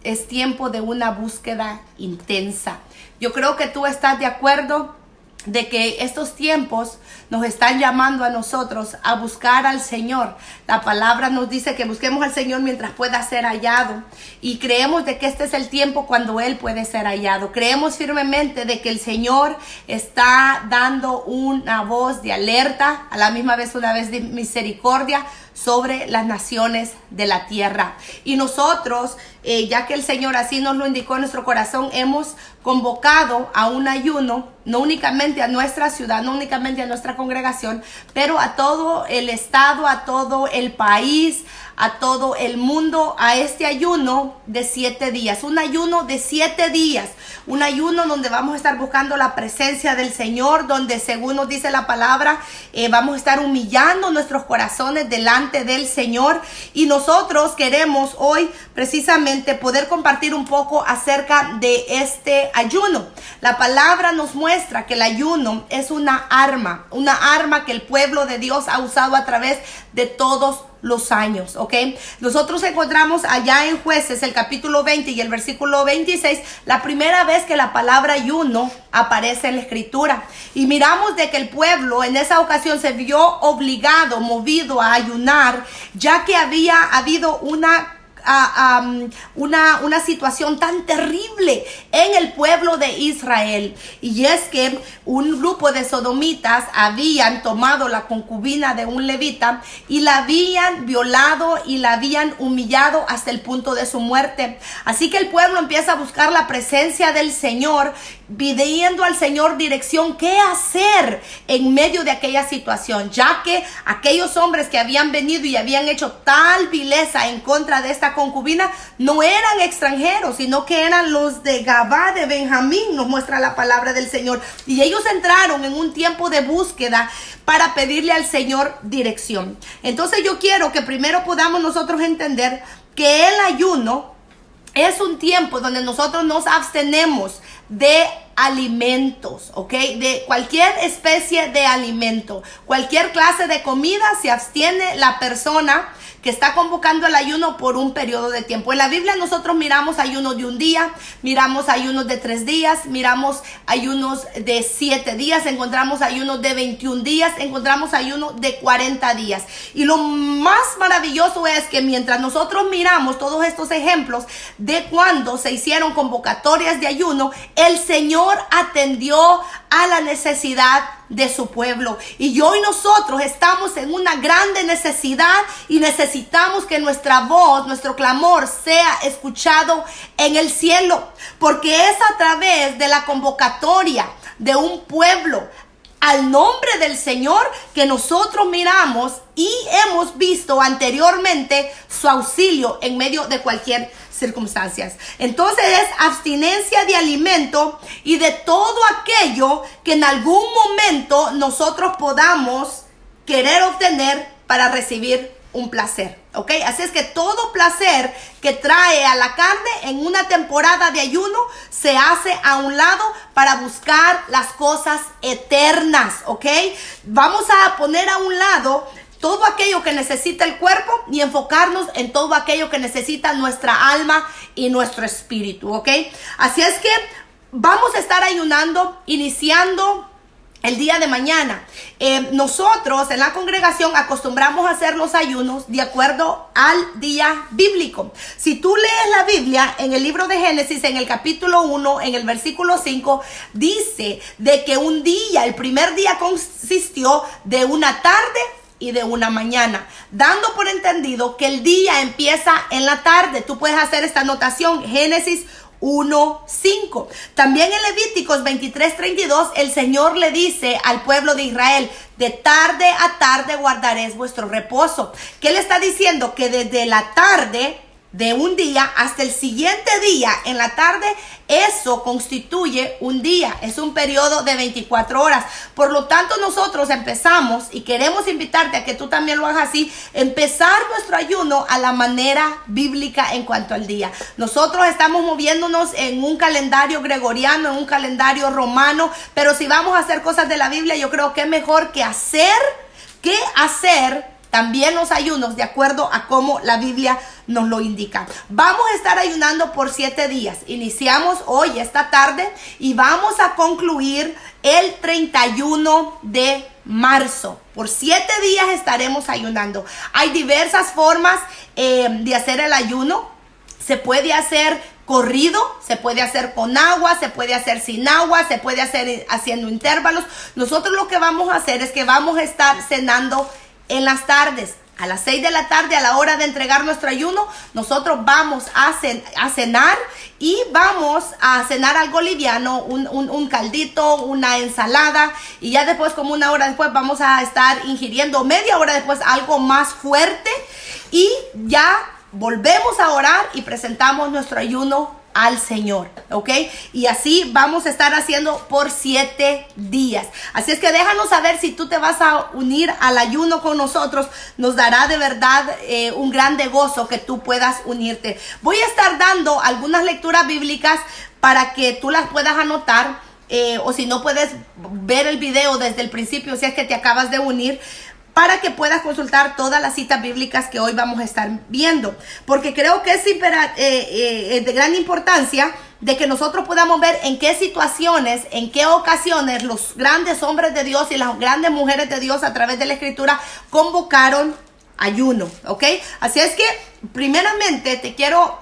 es tiempo de una búsqueda intensa. Yo creo que tú estás de acuerdo de que estos tiempos nos están llamando a nosotros a buscar al Señor. La palabra nos dice que busquemos al Señor mientras pueda ser hallado, y creemos de que este es el tiempo cuando Él puede ser hallado. Creemos firmemente de que el Señor está dando una voz de alerta, a la misma vez una vez de misericordia sobre las naciones de la tierra. Y nosotros, ya que el Señor así nos lo indicó en nuestro corazón, hemos convocado a un ayuno, no únicamente a nuestra ciudad, no únicamente a nuestra congregación, pero a todo el estado, a todo el país, a todo el mundo, a este ayuno de 7 días. Un ayuno de 7 días, un ayuno donde vamos a estar buscando la presencia del Señor, donde, según nos dice la palabra, vamos a estar humillando nuestros corazones delante del Señor. Y nosotros queremos hoy precisamente poder compartir un poco acerca de este ayuno. La palabra nos muestra que el ayuno es una arma que el pueblo de Dios ha usado a través de todos los años, ¿ok? Nosotros encontramos allá en Jueces el capítulo 20 y el versículo 26, la primera vez que la palabra ayuno aparece en la escritura. Y miramos de que el pueblo en esa ocasión se vio obligado, movido a ayunar, ya que había habido una situación tan terrible en el pueblo de Israel, y es que un grupo de sodomitas habían tomado la concubina de un levita y la habían violado y la habían humillado hasta el punto de su muerte. Así que el pueblo empieza a buscar la presencia del Señor, pidiendo al Señor dirección, qué hacer en medio de aquella situación, ya que aquellos hombres que habían venido y habían hecho tal vileza en contra de esta concubina no eran extranjeros, sino que eran los de Gabá de Benjamín, nos muestra la palabra del Señor. Y ellos entraron en un tiempo de búsqueda para pedirle al Señor dirección. Entonces yo quiero que primero podamos nosotros entender que el ayuno es un tiempo donde nosotros nos abstenemos de alimentos, ¿ok? De cualquier especie de alimento, cualquier clase de comida, se abstiene la persona que está convocando el ayuno por un periodo de tiempo. En la Biblia nosotros miramos ayunos de un día, miramos ayunos de 3 días, miramos ayunos de 7 días, encontramos ayunos de 21 días, encontramos ayunos de 40 días. Y lo más maravilloso es que mientras nosotros miramos todos estos ejemplos de cuando se hicieron convocatorias de ayuno, el Señor atendió a la necesidad de su pueblo. Y hoy nosotros estamos en una grande necesidad y necesitamos que nuestra voz, nuestro clamor sea escuchado en el cielo, porque es a través de la convocatoria de un pueblo al nombre del Señor que nosotros miramos y hemos visto anteriormente su auxilio en medio de cualquier circunstancias. Entonces es abstinencia de alimento y de todo aquello que en algún momento nosotros podamos querer obtener para recibir un placer, ¿ok? Así es que todo placer que trae a la carne en una temporada de ayuno se hace a un lado para buscar las cosas eternas, ¿ok? Vamos a poner a un lado todo aquello que necesita el cuerpo y enfocarnos en todo aquello que necesita nuestra alma y nuestro espíritu, ¿ok? Así es que vamos a estar ayunando iniciando el día de mañana. Nosotros en la congregación acostumbramos a hacer los ayunos de acuerdo al día bíblico. Si tú lees la Biblia en el libro de Génesis, en el capítulo 1, en el versículo 5, dice de que un día, el primer día consistió de una tarde y de una mañana, dando por entendido que el día empieza en la tarde. Tú puedes hacer esta anotación, Génesis 1:5. También en Levíticos 23:32 el Señor le dice al pueblo de Israel: de tarde a tarde guardaréis vuestro reposo. ¿Qué le está diciendo? Que desde la tarde de un día hasta el siguiente día en la tarde, eso constituye un día, es un periodo de 24 horas. Por lo tanto, nosotros empezamos, y queremos invitarte a que tú también lo hagas así, empezar nuestro ayuno a la manera bíblica en cuanto al día. Nosotros estamos moviéndonos en un calendario gregoriano, en un calendario romano, pero si vamos a hacer cosas de la Biblia, yo creo que es mejor que hacer también los ayunos de acuerdo a cómo la Biblia nos lo indica. Vamos a estar ayunando por 7 días. Iniciamos hoy, esta tarde, y vamos a concluir el 31 de marzo. Por 7 días estaremos ayunando. Hay diversas formas de hacer el ayuno. Se puede hacer corrido, se puede hacer con agua, se puede hacer sin agua, se puede hacer haciendo intervalos. Nosotros lo que vamos a hacer es que vamos a estar cenando en las tardes. A las 6 de la tarde, a la hora de entregar nuestro ayuno, nosotros vamos a cenar, y vamos a cenar algo liviano, un caldito, una ensalada, y ya después, como una hora después, vamos a estar ingiriendo, media hora después, algo más fuerte, y ya volvemos a orar y presentamos nuestro ayuno al Señor, ¿ok? Y así vamos a estar haciendo por 7 días. Así es que déjanos saber si tú te vas a unir al ayuno con nosotros. Nos dará de verdad un grande gozo que tú puedas unirte. Voy a estar dando algunas lecturas bíblicas para que tú las puedas anotar, o si no, puedes ver el video desde el principio si es que te acabas de unir, para que puedas consultar todas las citas bíblicas que hoy vamos a estar viendo. Porque creo que es de gran importancia de que nosotros podamos ver en qué situaciones, en qué ocasiones los grandes hombres de Dios y las grandes mujeres de Dios a través de la Escritura convocaron ayuno, ¿ok? Así es que, primeramente, te quiero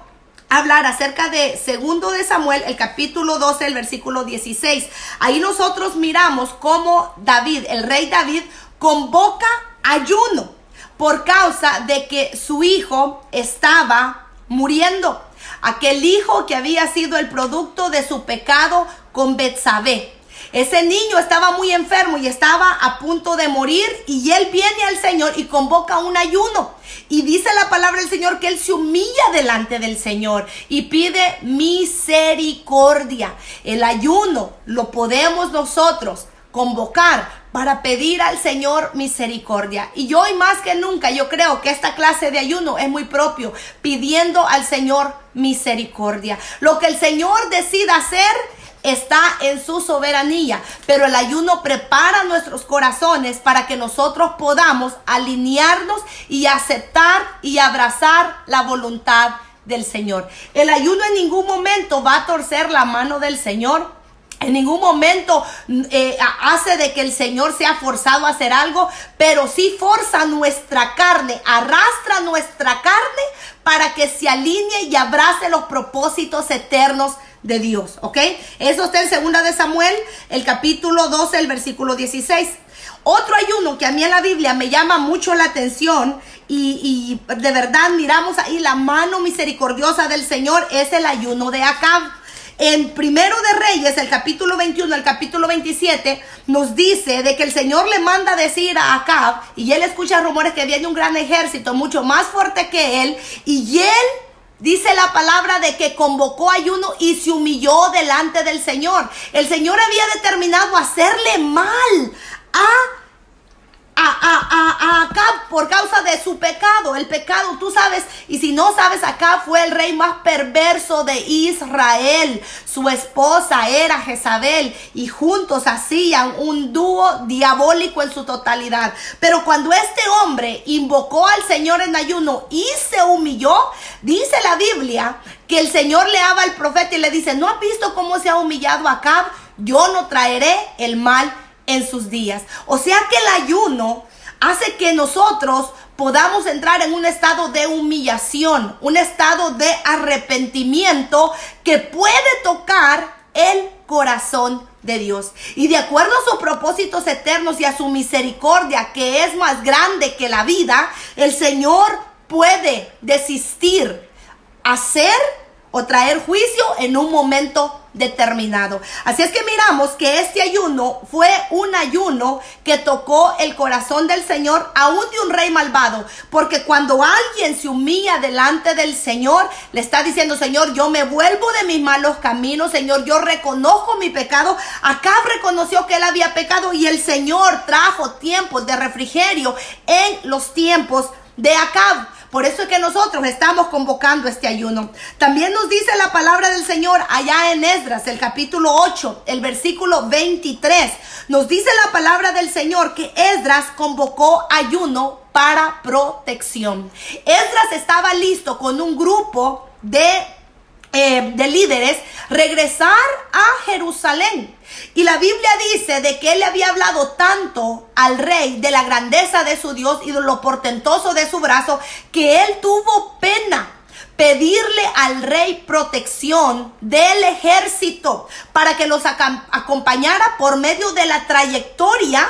hablar acerca de 2 de Samuel, el capítulo 12, el versículo 16. Ahí nosotros miramos cómo David, el rey David, convoca ayuno por causa de que su hijo estaba muriendo. Aquel hijo que había sido el producto de su pecado con Betsabé. Ese niño estaba muy enfermo y estaba a punto de morir, y él viene al Señor y convoca un ayuno. Y dice la palabra del Señor que él se humilla delante del Señor y pide misericordia. El ayuno lo podemos nosotros convocar para pedir al Señor misericordia. Y hoy más que nunca yo creo que esta clase de ayuno es muy propio, pidiendo al Señor misericordia. Lo que el Señor decida hacer está en su soberanía, pero el ayuno prepara nuestros corazones para que nosotros podamos alinearnos y aceptar y abrazar la voluntad del Señor. El ayuno en ningún momento va a torcer la mano del Señor. En ningún momento hace de que el Señor sea forzado a hacer algo, pero sí forza nuestra carne, arrastra nuestra carne para que se alinee y abrace los propósitos eternos de Dios, ¿ok? Eso está en 2 de Samuel, el capítulo 12, el versículo 16. Otro ayuno que a mí en la Biblia me llama mucho la atención y de verdad miramos ahí la mano misericordiosa del Señor, es el ayuno de Acab. En Primero de Reyes, el capítulo 21, el capítulo 27, nos dice de que el Señor le manda decir a Acab, y él escucha rumores que viene un gran ejército mucho más fuerte que él, y él dice la palabra de que convocó ayuno y se humilló delante del Señor. El Señor había determinado hacerle mal a Acab por causa de su pecado. El pecado, tú sabes, y si no sabes, Acab fue el rey más perverso de Israel. Su esposa era Jezabel y juntos hacían un dúo diabólico en su totalidad. Pero cuando este hombre invocó al Señor en ayuno y se humilló, dice la Biblia que el Señor le habla al profeta y le dice: ¿no has visto cómo se ha humillado Acab? Yo no traeré el mal en sus días. O sea que el ayuno hace que nosotros podamos entrar en un estado de humillación, un estado de arrepentimiento que puede tocar el corazón de Dios. Y de acuerdo a sus propósitos eternos y a su misericordia, que es más grande que la vida, el Señor puede desistir, hacer o traer juicio en un momento determinado. Así es que miramos que este ayuno fue un ayuno que tocó el corazón del Señor, aún de un rey malvado, porque cuando alguien se humilla delante del Señor, le está diciendo: Señor, yo me vuelvo de mis malos caminos, Señor, yo reconozco mi pecado. Acab reconoció que él había pecado y el Señor trajo tiempos de refrigerio en los tiempos de Acab. Por eso es que nosotros estamos convocando este ayuno. También nos dice la palabra del Señor allá en Esdras, el capítulo 8, el versículo 23. Nos dice la palabra del Señor que Esdras convocó ayuno para protección. Esdras estaba listo con un grupo de líderes regresar a Jerusalén. Y la Biblia dice de que él le había hablado tanto al rey de la grandeza de su Dios y de lo portentoso de su brazo, que él tuvo pena pedirle al rey protección del ejército para que los acompañara por medio de la trayectoria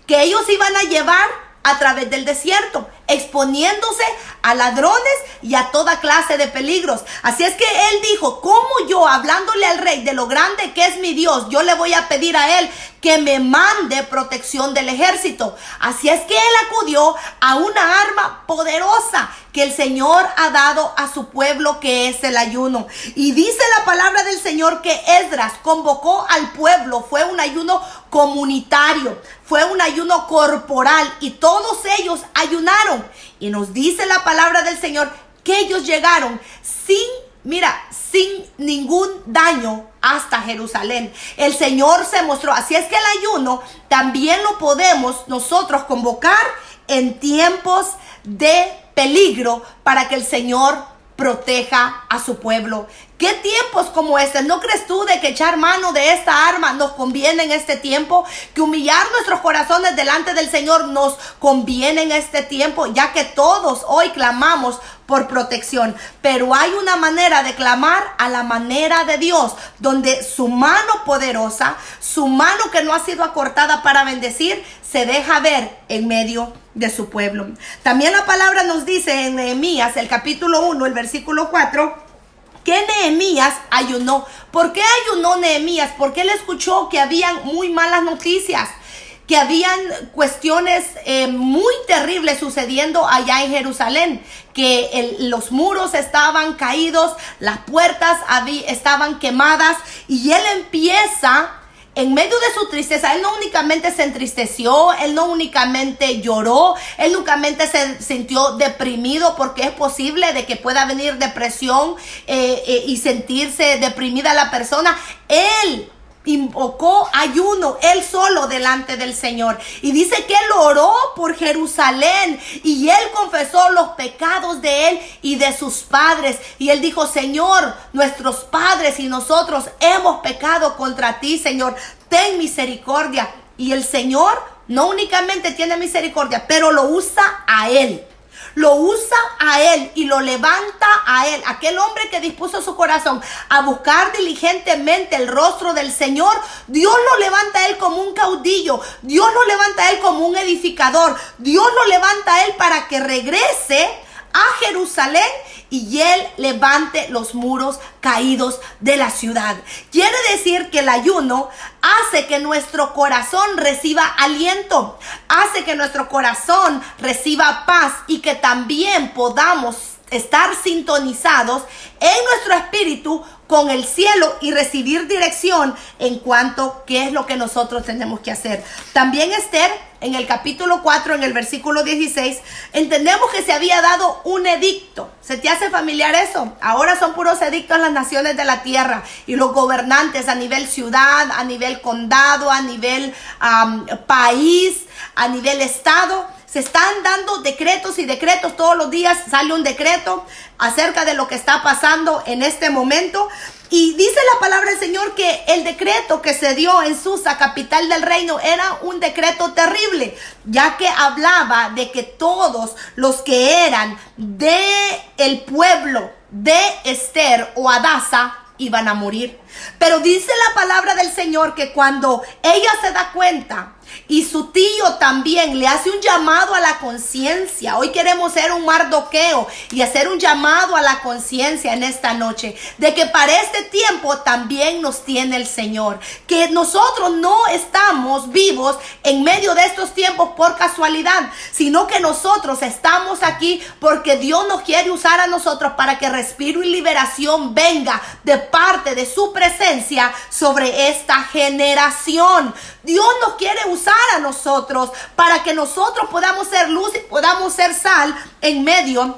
que ellos iban a llevar a través del desierto, exponiéndose a ladrones y a toda clase de peligros. Así es que él dijo: ¿cómo yo, hablándole al rey de lo grande que es mi Dios, yo le voy a pedir a él que me mande protección del ejército? Así es que él acudió a una arma poderosa que el Señor ha dado a su pueblo, que es el ayuno. Y dice la palabra del Señor que Esdras convocó al pueblo. Fue un ayuno comunitario, fue un ayuno corporal, y todos ellos ayunaron. Y nos dice la palabra del Señor que ellos llegaron sin ningún daño hasta Jerusalén. El Señor se mostró. Así es que el ayuno también lo podemos nosotros convocar en tiempos de peligro para que el Señor proteja a su pueblo. ¿Qué tiempos como este? ¿No crees tú de que echar mano de esta arma nos conviene en este tiempo? Que humillar nuestros corazones delante del Señor nos conviene en este tiempo, ya que todos hoy clamamos por protección. Pero hay una manera de clamar a la manera de Dios, donde su mano poderosa, su mano que no ha sido acortada para bendecir, se deja ver en medio de su pueblo. También la palabra nos dice en Nehemías, el capítulo 1, el versículo 4, que Nehemías ayunó. ¿Por qué ayunó Nehemías? Porque él escuchó que habían muy malas noticias, que habían cuestiones muy terribles sucediendo allá en Jerusalén, que los muros estaban caídos, las puertas estaban quemadas, y él empieza, en medio de su tristeza, él no únicamente se entristeció, él no únicamente lloró, él únicamente se sintió deprimido, porque es posible de que pueda venir depresión y sentirse deprimida la persona. Él invocó ayuno, él solo, delante del Señor. Y dice que él oró por Jerusalén, y él confesó los pecados de él y de sus padres. Y él dijo: Señor, nuestros padres y nosotros hemos pecado contra ti, Señor, ten misericordia. Y el Señor no únicamente tiene misericordia, pero lo usa a él. Lo usa a él y lo levanta a él. Aquel hombre que dispuso su corazón a buscar diligentemente el rostro del Señor, Dios lo levanta a él como un caudillo. Dios lo levanta a él como un edificador. Dios lo levanta a él para que regrese a Jerusalén y él levante los muros caídos de la ciudad. Quiere decir que el ayuno hace que nuestro corazón reciba aliento, hace que nuestro corazón reciba paz, y que también podamos estar sintonizados en nuestro espíritu con el cielo y recibir dirección en cuanto a qué es lo que nosotros tenemos que hacer. También Esther, en el capítulo 4, en el versículo 16, entendemos que se había dado un edicto. ¿Se te hace familiar eso? Ahora son puros edictos las naciones de la tierra, y los gobernantes a nivel ciudad, a nivel condado, a nivel país, a nivel estado, se están dando decretos y decretos. Todos los días sale un decreto acerca de lo que está pasando en este momento. Y dice la palabra del Señor que el decreto que se dio en Susa, capital del reino, era un decreto terrible, ya que hablaba de que todos los que eran de el pueblo de Esther o Adasa iban a morir. Pero dice la palabra del Señor que cuando ella se da cuenta, y su tío también le hace un llamado a la conciencia. Hoy queremos ser un Mardoqueo y hacer un llamado a la conciencia en esta noche, de que para este tiempo también nos tiene el Señor, que nosotros no estamos vivos en medio de estos tiempos por casualidad, sino que nosotros estamos aquí porque Dios nos quiere usar a nosotros para que respiro y liberación venga de parte de su presencia sobre esta generación. Dios nos quiere usar a nosotros para que nosotros podamos ser luz y podamos ser sal en medio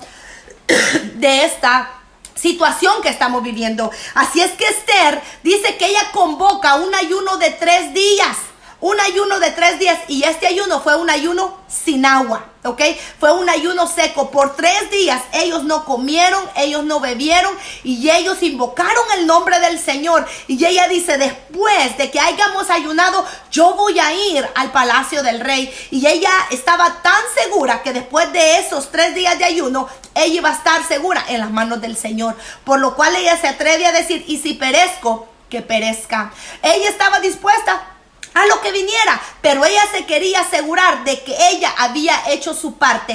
de esta situación que estamos viviendo. Así es que Esther dice que ella convoca un ayuno de 3 días. Un ayuno de 3 días, y este ayuno fue un ayuno sin agua, ¿ok? Fue un ayuno seco. Por 3 días ellos no comieron, ellos no bebieron, y ellos invocaron el nombre del Señor. Y ella dice, después de que hayamos ayunado, yo voy a ir al palacio del rey. Y ella estaba tan segura que después de esos 3 días de ayuno, ella iba a estar segura en las manos del Señor. Por lo cual ella se atreve a decir, y si perezco, que perezca. Ella estaba dispuesta a lo que viniera, pero ella se quería asegurar de que ella había hecho su parte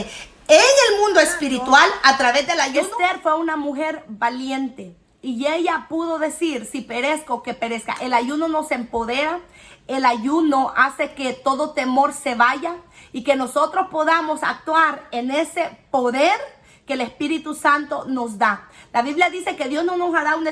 en el mundo espiritual a través del ayuno. Esther fue una mujer valiente y ella pudo decir, si perezco, que perezca. El ayuno nos empodera, el ayuno hace que todo temor se vaya y que nosotros podamos actuar en ese poder que el Espíritu Santo nos da. La Biblia dice que Dios no nos hará un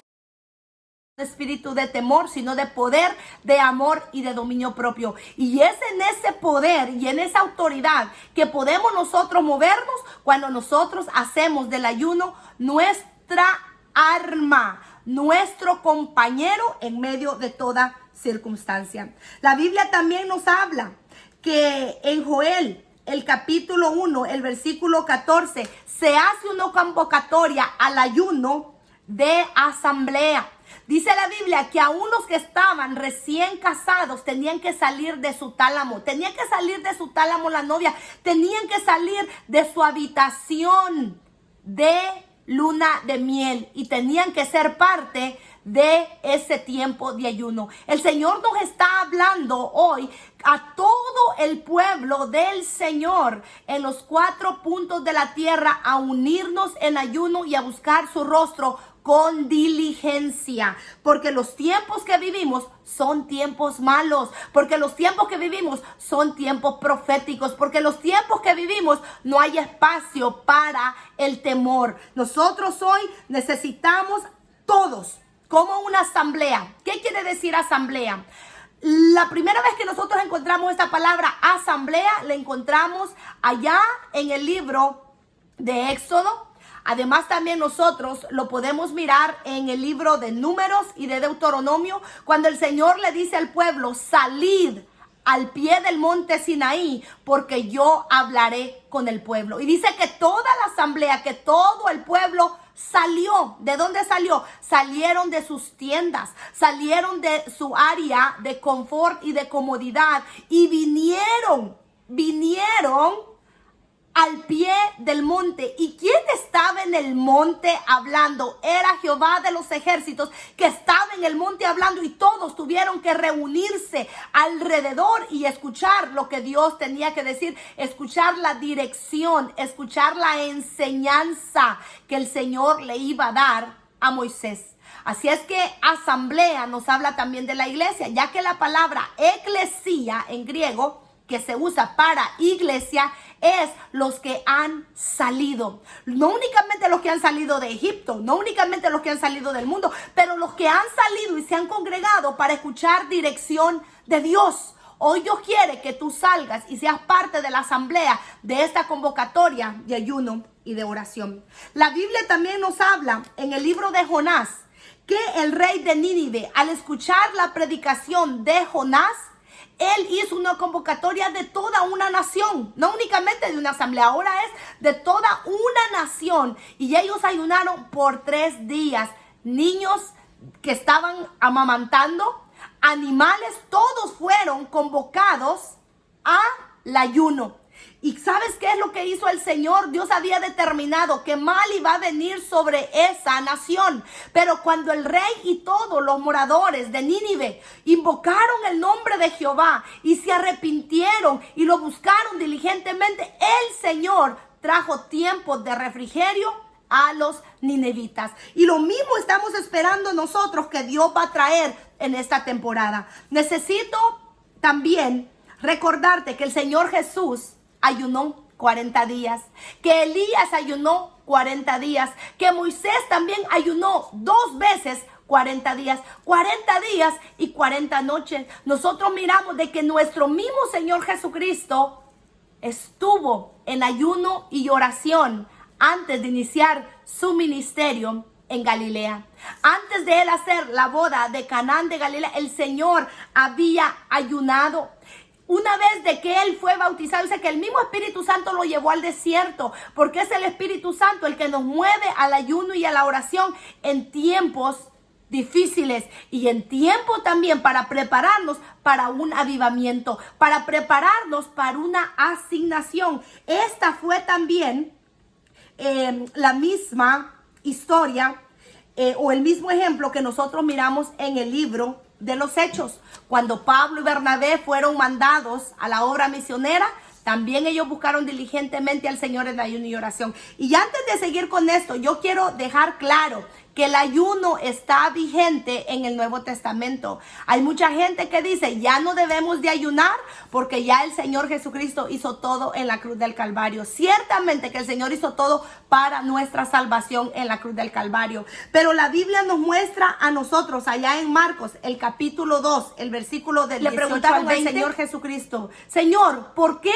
espíritu de temor, sino de poder, de amor y de dominio propio. Y es en ese poder y en esa autoridad que podemos nosotros movernos cuando nosotros hacemos del ayuno nuestra arma, nuestro compañero en medio de toda circunstancia. La Biblia también nos habla que en Joel, el capítulo 1, el versículo 14, se hace una convocatoria al ayuno de asamblea. Dice la Biblia que aún los que estaban recién casados tenían que salir de su tálamo. Tenían que salir de su tálamo la novia. Tenían que salir de su habitación de luna de miel. Y tenían que ser parte de ese tiempo de ayuno. El Señor nos está hablando hoy a todo el pueblo del Señor en los 4 puntos de la tierra a unirnos en ayuno y a buscar su rostro con diligencia, porque los tiempos que vivimos son tiempos malos, porque los tiempos que vivimos son tiempos proféticos, porque los tiempos que vivimos no hay espacio para el temor. Nosotros hoy necesitamos todos como una asamblea. ¿Qué quiere decir asamblea? La primera vez que nosotros encontramos esta palabra asamblea, la encontramos allá en el libro de Éxodo. Además, también nosotros lo podemos mirar en el libro de Números y de Deuteronomio, cuando el Señor le dice al pueblo, salid al pie del monte Sinaí, porque yo hablaré con el pueblo. Y dice que toda la asamblea, que todo el pueblo salió. ¿De dónde salió? Salieron de sus tiendas, salieron de su área de confort y de comodidad y vinieron al pie del monte. ¿Y quién estaba en el monte hablando? Era Jehová de los ejércitos, que estaba en el monte hablando, y todos tuvieron que reunirse alrededor y escuchar lo que Dios tenía que decir, escuchar la dirección, escuchar la enseñanza que el Señor le iba a dar a Moisés. Así es que asamblea nos habla también de la iglesia, ya que la palabra eclesía en griego, que se usa para iglesia, es los que han salido. No únicamente los que han salido de Egipto, no únicamente los que han salido del mundo, pero los que han salido y se han congregado para escuchar dirección de Dios. Hoy Dios quiere que tú salgas y seas parte de la asamblea de esta convocatoria de ayuno y de oración. La Biblia también nos habla en el libro de Jonás que el rey de Nínive, al escuchar la predicación de Jonás, él hizo una convocatoria de toda una nación, no únicamente de una asamblea, ahora es de toda una nación. Y ellos ayunaron por 3 días. Niños que estaban amamantando, animales, todos fueron convocados al ayuno. ¿Y sabes qué es lo que hizo el Señor? Dios había determinado que mal iba a venir sobre esa nación. Pero cuando el rey y todos los moradores de Nínive invocaron el nombre de Jehová y se arrepintieron y lo buscaron diligentemente, el Señor trajo tiempos de refrigerio a los ninevitas. Y lo mismo estamos esperando nosotros que Dios va a traer en esta temporada. Necesito también recordarte que el Señor Jesús ayunó 40 días, que Elías ayunó 40 días, que Moisés también ayunó 2 veces 40 días, 40 días y 40 noches. Nosotros miramos de que nuestro mismo Señor Jesucristo estuvo en ayuno y oración antes de iniciar su ministerio en Galilea. Antes de él hacer la boda de Canaán de Galilea, el Señor había ayunado. Una vez de que él fue bautizado, dice que el mismo Espíritu Santo lo llevó al desierto, porque es el Espíritu Santo el que nos mueve al ayuno y a la oración en tiempos difíciles y en tiempo también para prepararnos para un avivamiento, para prepararnos para una asignación. Esta fue también la misma historia o el mismo ejemplo que nosotros miramos en el libro de los Hechos. Cuando Pablo y Bernabé fueron mandados a la obra misionera, también ellos buscaron diligentemente al Señor en ayuno y oración. Y antes de seguir con esto, yo quiero dejar claro que el ayuno está vigente en el Nuevo Testamento. Hay mucha gente que dice, ya no debemos de ayunar porque ya el Señor Jesucristo hizo todo en la cruz del Calvario. Ciertamente que el Señor hizo todo para nuestra salvación en la cruz del Calvario. Pero la Biblia nos muestra a nosotros allá en Marcos, el capítulo 2, el versículo del 18 al 20. Le preguntaron al Señor Jesucristo, Señor, ¿por qué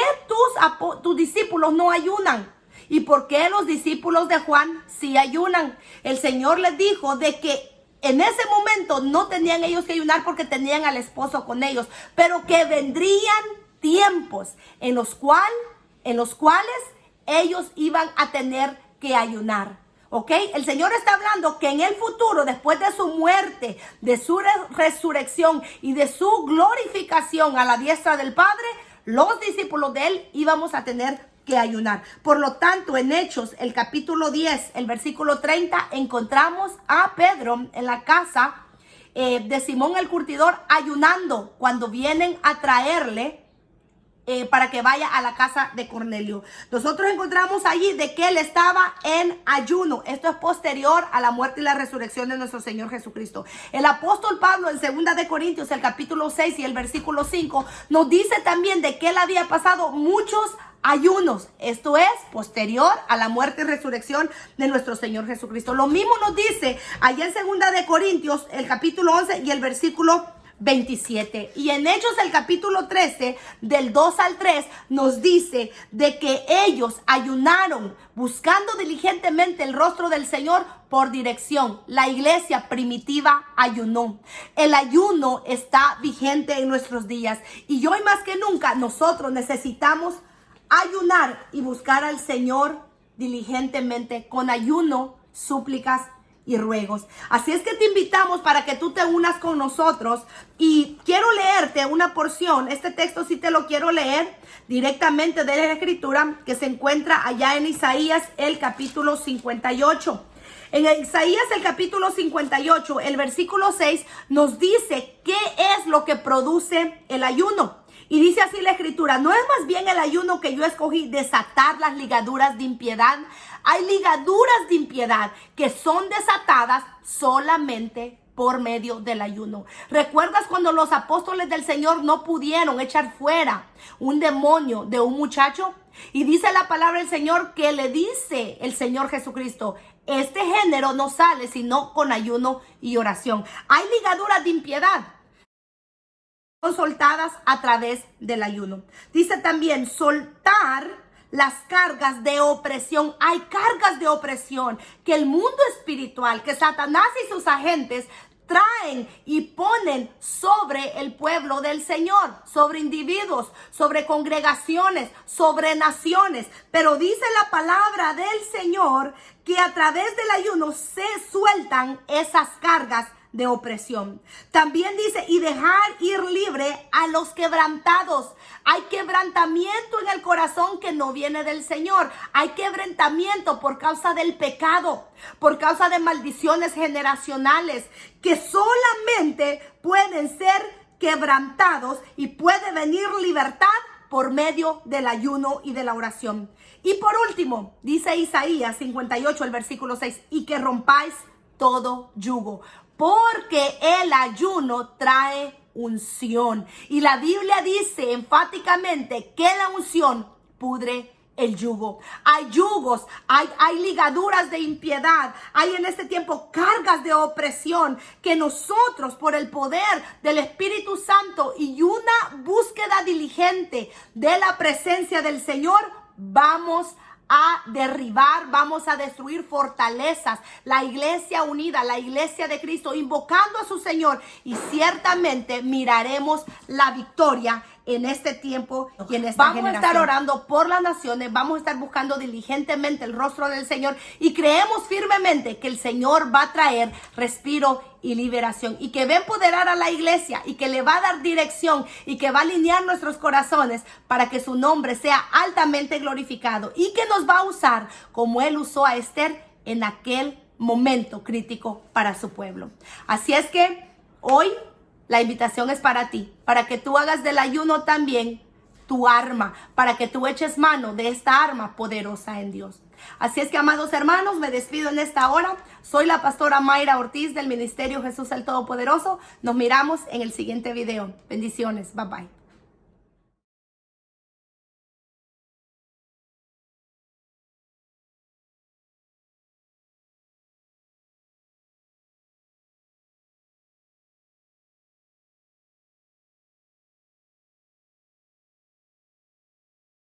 tus discípulos no ayunan? ¿Y por qué los discípulos de Juan sí ayunan? El Señor les dijo de que en ese momento no tenían ellos que ayunar porque tenían al esposo con ellos, pero que vendrían tiempos en los cuales ellos iban a tener que ayunar. ¿Ok? El Señor está hablando que en el futuro, después de su muerte, de su resurrección y de su glorificación a la diestra del Padre, los discípulos de él íbamos a tener que ayunar. Por lo tanto, en Hechos, el capítulo 10, el versículo 30, encontramos a Pedro en la casa de Simón el curtidor ayunando cuando vienen a traerle para que vaya a la casa de Cornelio. Nosotros encontramos allí de que él estaba en ayuno. Esto es posterior a la muerte y la resurrección de nuestro Señor Jesucristo. El apóstol Pablo en 2 de Corintios, el capítulo 6 y el versículo 5, nos dice también de que él había pasado muchos ayunos. Esto es posterior a la muerte y resurrección de nuestro Señor Jesucristo. Lo mismo nos dice allá en 2 de Corintios, el capítulo 11 y el versículo 27. Y en Hechos el capítulo 13 del 2 al 3 nos dice de que ellos ayunaron buscando diligentemente el rostro del Señor por dirección. La iglesia primitiva ayunó. El ayuno está vigente en nuestros días y hoy más que nunca nosotros necesitamos ayunar y buscar al Señor diligentemente con ayuno, súplicas y ruegos. Así es que te invitamos para que tú te unas con nosotros y quiero leerte una porción. Este texto sí te lo quiero leer directamente de la Escritura que se encuentra allá en Isaías el capítulo 58. En Isaías el capítulo 58, el versículo 6 nos dice qué es lo que produce el ayuno. Y dice así la Escritura: ¿no es más bien el ayuno que yo escogí desatar las ligaduras de impiedad? Hay ligaduras de impiedad que son desatadas solamente por medio del ayuno. ¿Recuerdas cuando los apóstoles del Señor no pudieron echar fuera un demonio de un muchacho? Y dice la palabra del Señor que le dice el Señor Jesucristo: este género no sale sino con ayuno y oración. Hay ligaduras de impiedad son soltadas a través del ayuno. Dice también soltar las cargas de opresión. Hay cargas de opresión que el mundo espiritual, que Satanás y sus agentes traen y ponen sobre el pueblo del Señor, sobre individuos, sobre congregaciones, sobre naciones. Pero dice la palabra del Señor que a través del ayuno se sueltan esas cargas de opresión. También dice, y dejar ir libre a los quebrantados. Hay quebrantamiento en el corazón que no viene del Señor. Hay quebrantamiento por causa del pecado, por causa de maldiciones generacionales que solamente pueden ser quebrantados y puede venir libertad por medio del ayuno y de la oración. Y por último, dice Isaías 58, el versículo 6, y que rompáis todo yugo, porque el ayuno trae unción. Y la Biblia dice enfáticamente que la unción pudre el yugo. Hay yugos, hay ligaduras de impiedad, hay en este tiempo cargas de opresión que nosotros por el poder del Espíritu Santo y una búsqueda diligente de la presencia del Señor vamos a derribar, vamos a destruir fortalezas. La iglesia unida, la iglesia de Cristo, invocando a su Señor, y ciertamente miraremos la victoria en este tiempo y en esta generación. Vamos a estar orando por las naciones, vamos a estar buscando diligentemente el rostro del Señor, y creemos firmemente que el Señor va a traer respiro y liberación, y que va a empoderar a la iglesia, y que le va a dar dirección, y que va a alinear nuestros corazones para que su nombre sea altamente glorificado, y que nos va a usar como Él usó a Esther en aquel momento crítico para su pueblo. Así es que hoy la invitación es para ti, para que tú hagas del ayuno también tu arma, para que tú eches mano de esta arma poderosa en Dios. Así es que, amados hermanos, me despido en esta hora. Soy la pastora Mayra Ortiz del Ministerio Jesús el Todopoderoso. Nos miramos en el siguiente video. Bendiciones. Bye bye.